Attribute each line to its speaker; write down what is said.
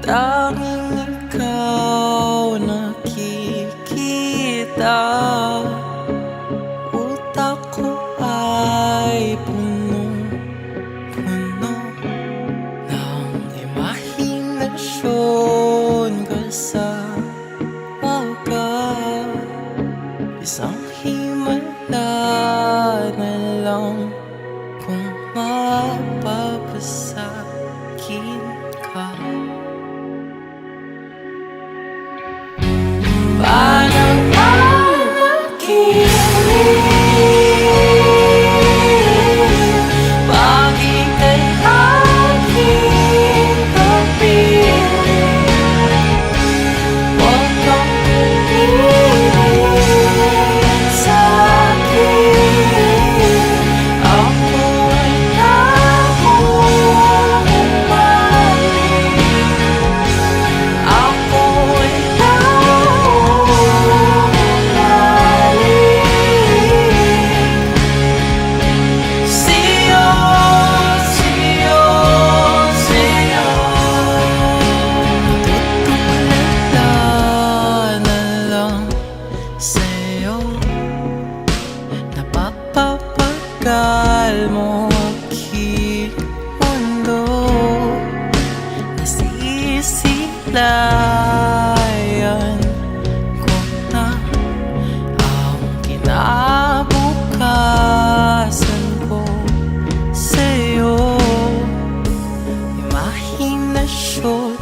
Speaker 1: Tanging ikaw nakikita. Utak ko ay punong-puno ng imahinasyon. Kasama ka, isang himala na lang kung mapapasakin ka. Parang panaginip, pag ika'y aking kapiling. Huwag kang umiling sa'kin, ako ay nahuhumaling. Ako ay sa'yo, sa'yo, sa'yo. Natutulala na lang sa'yo. Napapapagal mo aking mundo. Nasisilayan ko na ang kinabukasan ko sa'yo. Imahinasyon